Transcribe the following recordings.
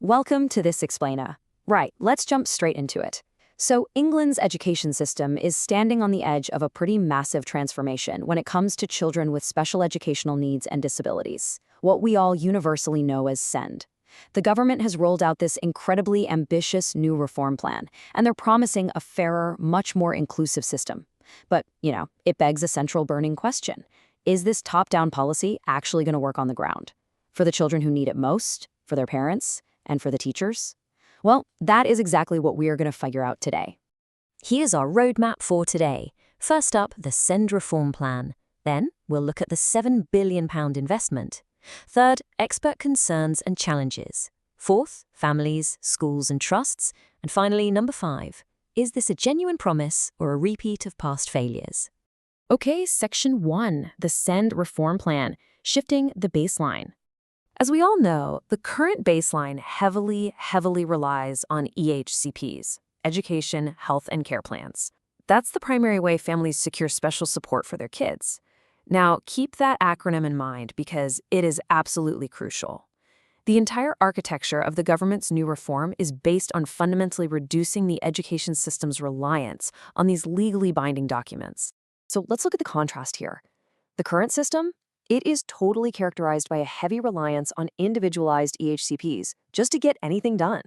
Welcome to this explainer. Right, let's jump straight into it. So, England's education system is standing on the edge of a pretty massive transformation when it comes to children with special educational needs and disabilities, what we all universally know as SEND. The government has rolled out this incredibly ambitious new reform plan, and they're promising a fairer, much more inclusive system. But, it begs a central burning question. Is this top-down policy actually going to work on the ground? For the children who need it most, for their parents, and for the teachers? Well, that is exactly what we are going to figure out today. Here's our roadmap for today. First up, the SEND reform plan. Then, we'll look at the £7 billion investment. Third, expert concerns and challenges. Fourth, families, schools and trusts. And finally, number 5, is this a genuine promise or a repeat of past failures? Okay, Section 1, the SEND reform plan, shifting the baseline. As we all know, the current baseline heavily relies on EHCPs, education, health, and care plans. That's the primary way families secure special support for their kids. Now, keep that acronym in mind because it is absolutely crucial. The entire architecture of the government's new reform is based on fundamentally reducing the education system's reliance on these legally binding documents. So let's look at the contrast here. The current system? It is totally characterized by a heavy reliance on individualized EHCPs just to get anything done.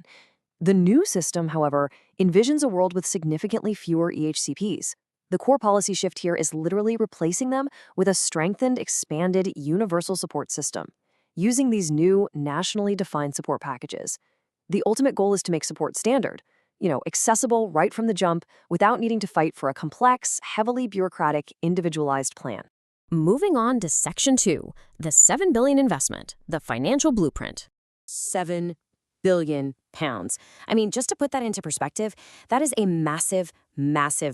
The new system, however, envisions a world with significantly fewer EHCPs. The core policy shift here is literally replacing them with a strengthened, expanded, universal support system, using these new, nationally defined support packages. The ultimate goal is to make support standard, accessible right from the jump without needing to fight for a complex, heavily bureaucratic, individualized plan. Moving on to Section 2, the £7 billion investment, the financial blueprint. £7 billion. I mean, just to put that into perspective, that is a massive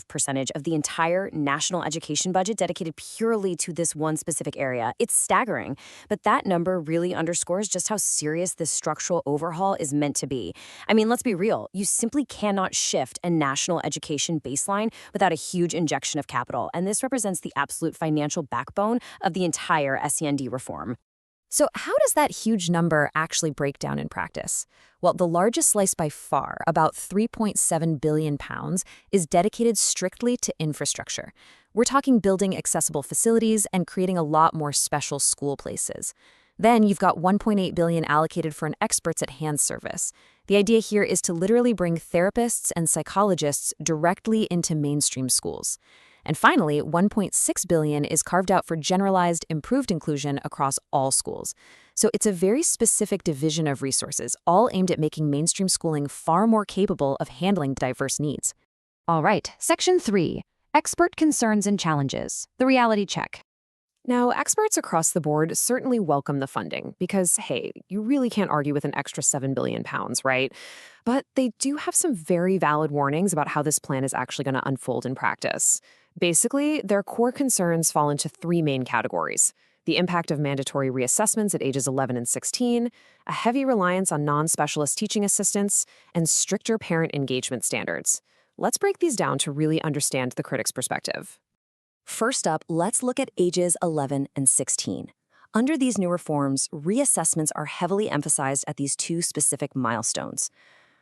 percentage of the entire national education budget dedicated purely to this one specific area. It's staggering, but that number really underscores just how serious this structural overhaul is meant to be. I mean, let's be real. You simply cannot shift a national education baseline without a huge injection of capital, and this represents the absolute financial backbone of the entire SEND reform. So how does that huge number actually break down in practice? Well, the largest slice by far, about £3.7 billion, is dedicated strictly to infrastructure. We're talking building accessible facilities and creating a lot more special school places. Then you've got £1.8 billion allocated for an experts at hand service. The idea here is to literally bring therapists and psychologists directly into mainstream schools. And finally, $1.6 billion is carved out for generalized, improved inclusion across all schools. So it's a very specific division of resources, all aimed at making mainstream schooling far more capable of handling diverse needs. All right, Section 3, expert concerns and challenges, the reality check. Now, experts across the board certainly welcome the funding because, hey, you really can't argue with an extra £7 billion, right? But they do have some very valid warnings about how this plan is actually going to unfold in practice. Basically, their core concerns fall into 3 main categories: the impact of mandatory reassessments at ages 11 and 16, a heavy reliance on non-specialist teaching assistants, and stricter parent engagement standards. Let's break these down to really understand the critics' perspective. First up, let's look at ages 11 and 16. Under these new reforms, reassessments are heavily emphasized at these 2 specific milestones.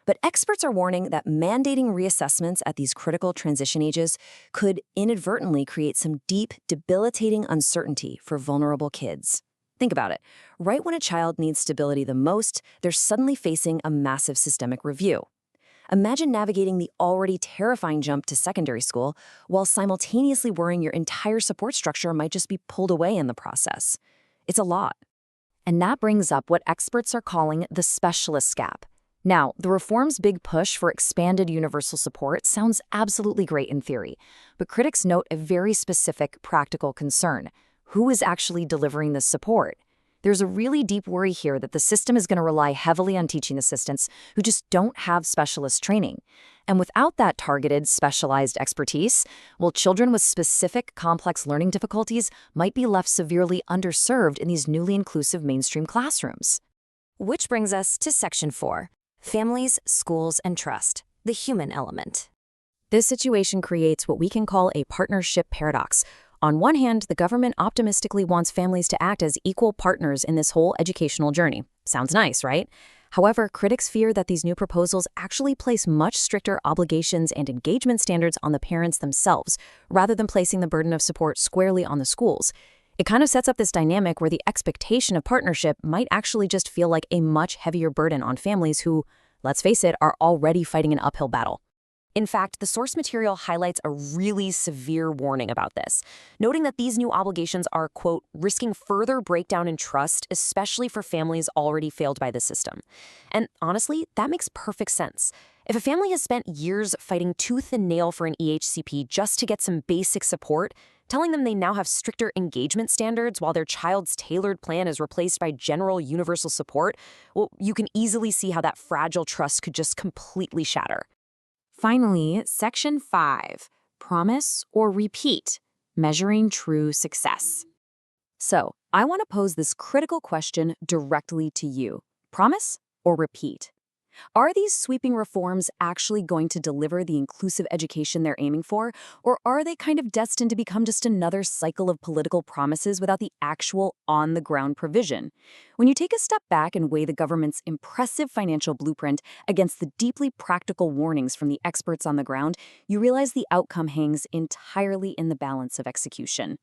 But experts are warning that mandating reassessments at these critical transition ages could inadvertently create some deep, debilitating uncertainty for vulnerable kids. Think about it. Right when a child needs stability the most, they're suddenly facing a massive systemic review. Imagine navigating the already terrifying jump to secondary school while simultaneously worrying your entire support structure might just be pulled away in the process. It's a lot. And that brings up what experts are calling the specialist gap. Now, the reform's big push for expanded universal support sounds absolutely great in theory, but critics note a very specific practical concern. Who is actually delivering this support? There's a really deep worry here that the system is going to rely heavily on teaching assistants who just don't have specialist training. And without that targeted, specialized expertise, well, children with specific, complex learning difficulties might be left severely underserved in these newly inclusive mainstream classrooms. Which brings us to Section 4. Families, schools, and trust, the human element. This situation creates what we can call a partnership paradox. On one hand, the government optimistically wants families to act as equal partners in this whole educational journey. Sounds nice, right? However, critics fear that these new proposals actually place much stricter obligations and engagement standards on the parents themselves, rather than placing the burden of support squarely on the schools. It kind of sets up this dynamic where the expectation of partnership might actually just feel like a much heavier burden on families who, let's face it, are already fighting an uphill battle. In fact, the source material highlights a really severe warning about this, noting that these new obligations are, quote, risking further breakdown in trust, especially for families already failed by the system. And honestly, that makes perfect sense. If a family has spent years fighting tooth and nail for an EHCP just to get some basic support, telling them they now have stricter engagement standards while their child's tailored plan is replaced by general universal support, well, you can easily see how that fragile trust could just completely shatter. Finally, Section 5, Promise or Repeat, Measuring True Success. So, I want to pose this critical question directly to you. Promise or repeat? Are these sweeping reforms actually going to deliver the inclusive education they're aiming for, or are they kind of destined to become just another cycle of political promises without the actual on-the-ground provision? When you take a step back and weigh the government's impressive financial blueprint against the deeply practical warnings from the experts on the ground, you realize the outcome hangs entirely in the balance of execution.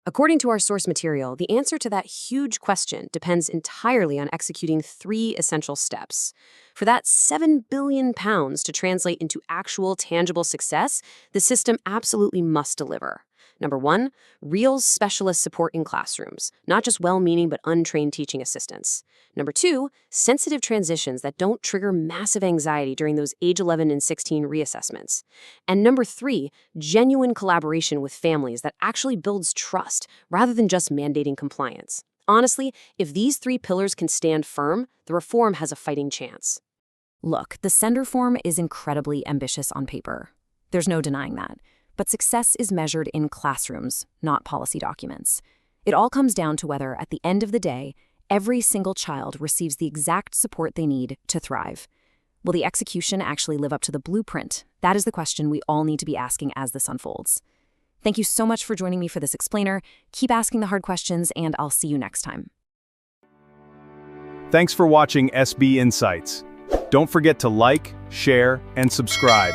According to our source material, the answer to that huge question depends entirely on executing 3 essential steps. For that £7 billion to translate into actual tangible success, the system absolutely must deliver. Number 1, real specialist support in classrooms, not just well-meaning but untrained teaching assistants. Number 2, sensitive transitions that don't trigger massive anxiety during those age 11 and 16 reassessments. And number 3, genuine collaboration with families that actually builds trust rather than just mandating compliance. Honestly, if these 3 pillars can stand firm, the reform has a fighting chance. Look, the SEND reform is incredibly ambitious on paper. There's no denying that. But success is measured in classrooms, not policy documents. It all comes down to whether, at the end of the day, every single child receives the exact support they need to thrive. Will the execution actually live up to the blueprint? That is the question we all need to be asking as this unfolds. Thank you so much for joining me for this explainer. Keep asking the hard questions, and I'll see you next time. Thanks for watching SB Insights. Don't forget to like, share, and subscribe.